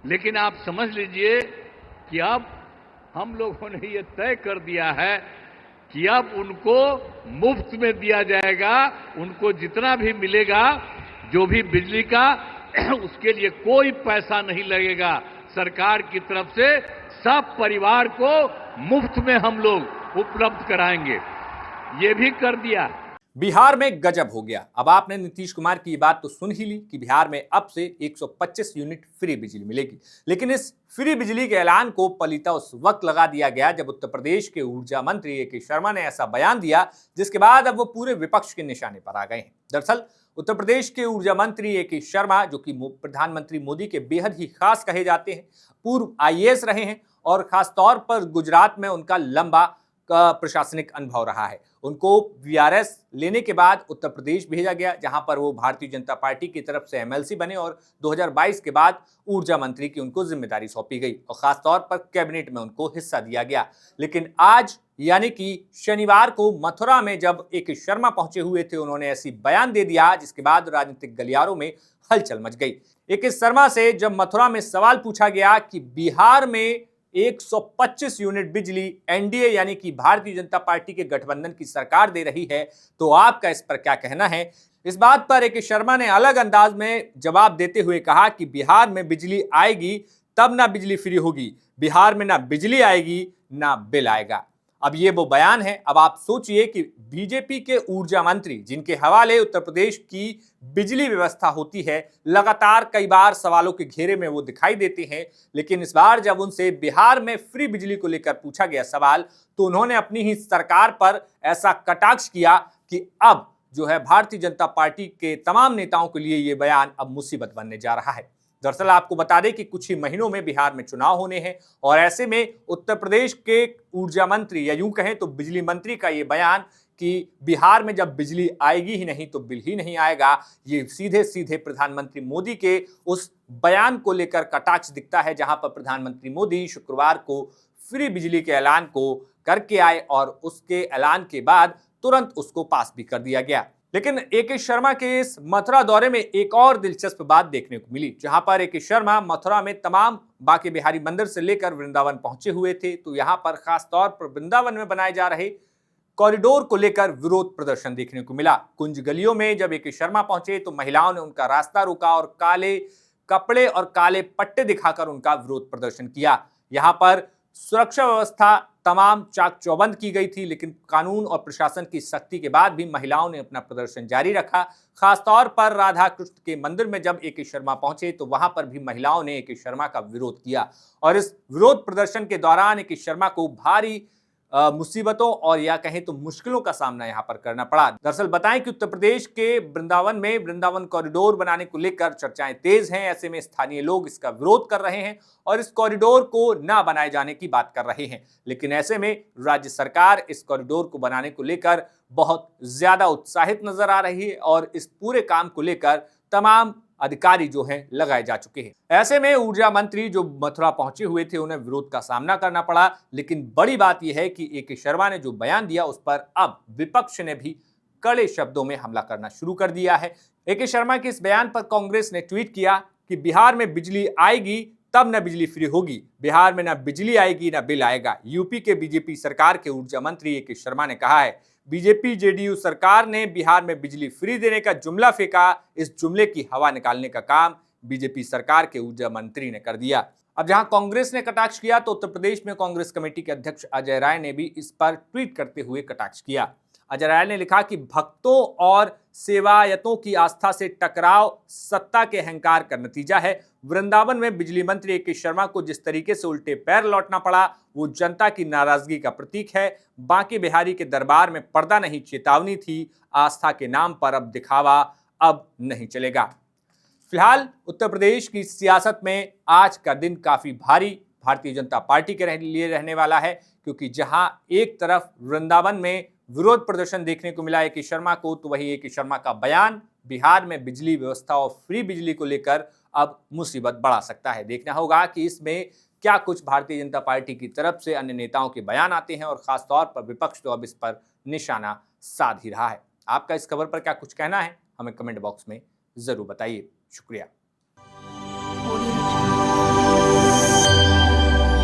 लेकिन आप समझ लीजिए कि अब हम लोगों ने ये तय कर दिया है कि अब उनको मुफ्त में दिया जाएगा। उनको जितना भी मिलेगा, जो भी बिजली का, उसके लिए कोई पैसा नहीं लगेगा सरकार की तरफ से। सब परिवार को मुफ्त में हम लोग उपलब्ध कराएंगे, ये भी कर दिया। बिहार में गजब हो गया। अब आपने नीतीश कुमार की बात तो सुन ही ली कि बिहार में अब से 125 यूनिट फ्री बिजली मिलेगी। लेकिन इस फ्री बिजली के ऐलान को पलीता उस वक्त लगा दिया गया जब उत्तर प्रदेश के ऊर्जा मंत्री ए.के. शर्मा ने ऐसा बयान दिया, जिसके बाद अब वो पूरे विपक्ष के निशाने पर आ गए हैं। दरअसल उत्तर प्रदेश के ऊर्जा मंत्री ए.के. शर्मा, जो कि प्रधानमंत्री मोदी के बेहद ही खास कहे जाते हैं, पूर्व आईएएस रहे हैं और खासतौर पर गुजरात में उनका लंबा का प्रशासनिक अनुभव रहा है। उनको वीआरएस लेने के बाद उत्तर प्रदेश भेजा गया, जहां पर वो भारतीय जनता पार्टी की तरफ से एमएलसी बने और 2022 के बाद ऊर्जा मंत्री की उनको जिम्मेदारी सौंपी गई और खासतौर पर कैबिनेट में उनको हिस्सा दिया गया। लेकिन आज यानी कि शनिवार को मथुरा में जब ए.के. शर्मा पहुंचे हुए थे, उन्होंने ऐसी बयान दे दिया जिसके बाद राजनीतिक गलियारों में हलचल मच गई। ए.के. शर्मा से जब मथुरा में सवाल पूछा गया कि बिहार में 125 यूनिट बिजली एनडीए यानी कि भारतीय जनता पार्टी के गठबंधन की सरकार दे रही है, तो आपका इस पर क्या कहना है? इस बात पर ए.के. शर्मा ने अलग अंदाज में जवाब देते हुए कहा कि बिहार में बिजली आएगी तब ना बिजली फ्री होगी, बिहार में ना बिजली आएगी ना बिल आएगा। अब ये वो बयान है। अब आप सोचिए कि बीजेपी के ऊर्जा मंत्री, जिनके हवाले उत्तर प्रदेश की बिजली व्यवस्था होती है, लगातार कई बार सवालों के घेरे में वो दिखाई देते हैं, लेकिन इस बार जब उनसे बिहार में फ्री बिजली को लेकर पूछा गया सवाल, तो उन्होंने अपनी ही सरकार पर ऐसा कटाक्ष किया कि अब जो है भारतीय जनता पार्टी के तमाम नेताओं के लिए ये बयान अब मुसीबत बनने जा रहा है। दरअसल आपको बता दें कि कुछ ही महीनों में बिहार में चुनाव होने हैं और ऐसे में उत्तर प्रदेश के ऊर्जा मंत्री या यूं कहें तो बिजली मंत्री का ये बयान कि बिहार में जब बिजली आएगी ही नहीं तो बिल ही नहीं आएगा, ये सीधे सीधे प्रधानमंत्री मोदी के उस बयान को लेकर कटाक्ष दिखता है, जहां पर प्रधानमंत्री मोदी शुक्रवार को फ्री बिजली के ऐलान को करके आए और उसके ऐलान के बाद तुरंत उसको पास भी कर दिया गया। लेकिन ए.के. शर्मा के इस मथुरा दौरे में एक और दिलचस्प बात देखने को मिली, जहां पर ए.के. शर्मा मथुरा में तमाम बांके बिहारी मंदिर से लेकर वृंदावन पहुंचे हुए थे। तो यहां पर खास तौर पर वृंदावन में बनाए जा रहे कॉरिडोर को लेकर विरोध प्रदर्शन देखने को मिला। कुंज गलियों में जब ए.के. शर्मा पहुंचे तो महिलाओं ने उनका रास्ता रोका और काले कपड़े और काले पट्टे दिखाकर उनका विरोध प्रदर्शन किया। यहां पर सुरक्षा व्यवस्था तमाम चाक चौबंद की गई थी, लेकिन कानून और प्रशासन की सख्ती के बाद भी महिलाओं ने अपना प्रदर्शन जारी रखा। खासतौर पर राधा कृष्ण के मंदिर में जब ए.के. शर्मा पहुंचे तो वहां पर भी महिलाओं ने ए.के. शर्मा का विरोध किया और इस विरोध प्रदर्शन के दौरान ए.के. शर्मा को भारी मुसीबतों और या कहें तो मुश्किलों का सामना यहां पर करना पड़ा। दरअसल बताएं कि उत्तर प्रदेश के वृंदावन में वृंदावन कॉरिडोर बनाने को लेकर चर्चाएं तेज हैं। ऐसे में स्थानीय लोग इसका विरोध कर रहे हैं और इस कॉरिडोर को ना बनाए जाने की बात कर रहे हैं। लेकिन ऐसे में राज्य सरकार इस कॉरिडोर को बनाने को लेकर बहुत ज्यादा उत्साहित नजर आ रही है और इस पूरे काम को लेकर तमाम अधिकारी जो हैं लगाए जा चुके हैं। ऐसे में ऊर्जा मंत्री जो मथुरा पहुंचे हुए थे, उन्हें विरोध का सामना करना पड़ा। लेकिन बड़ी बात यह है कि ए.के. शर्मा ने जो बयान दिया उस पर अब विपक्ष ने भी कड़े शब्दों में हमला करना शुरू कर दिया है। ए.के. शर्मा के इस बयान पर कांग्रेस ने ट्वीट किया कि बिहार में बिजली आएगी तब न बिजली फ्री होगी, बिहार में न बिजली आएगी न बिल आएगा। यूपी के बीजेपी सरकार के ऊर्जा मंत्री ए.के. शर्मा ने कहा है, बीजेपी जेडीयू सरकार ने बिहार में बिजली फ्री देने का जुमला फेंका, इस जुमले की हवा निकालने का काम बीजेपी सरकार के ऊर्जा मंत्री ने कर दिया। अब जहां कांग्रेस ने कटाक्ष किया तो उत्तर प्रदेश में कांग्रेस कमेटी के अध्यक्ष अजय राय ने भी इस पर ट्वीट करते हुए कटाक्ष किया। अजय राय ने लिखा कि भक्तों और सेवायतों की आस्था से टकराव सत्ता के अहंकार का नतीजा है। वृंदावन में बिजली मंत्री ए.के. शर्मा को जिस तरीके से उल्टे पैर लौटना पड़ा, वो जनता की नाराजगी का प्रतीक है। बांके बिहारी के दरबार में पर्दा नहीं, चेतावनी थी। आस्था के नाम पर अब दिखावा अब नहीं चलेगा। फिलहाल उत्तर प्रदेश की सियासत में आज का दिन काफी भारी भारतीय जनता पार्टी के लिए रहने वाला है, क्योंकि जहां एक तरफ वृंदावन में विरोध प्रदर्शन देखने को मिला ए.के. शर्मा को, तो वही ए.के. शर्मा का बयान बिहार में बिजली व्यवस्था और फ्री बिजली को लेकर अब मुसीबत बढ़ा सकता है। देखना होगा कि इसमें क्या कुछ भारतीय जनता पार्टी की तरफ से अन्य नेताओं के बयान आते हैं और खासतौर पर विपक्ष तो अब इस पर निशाना साध ही रहा है। आपका इस खबर पर क्या कुछ कहना है, हमें कमेंट बॉक्स में जरूर बताइए। शुक्रिया।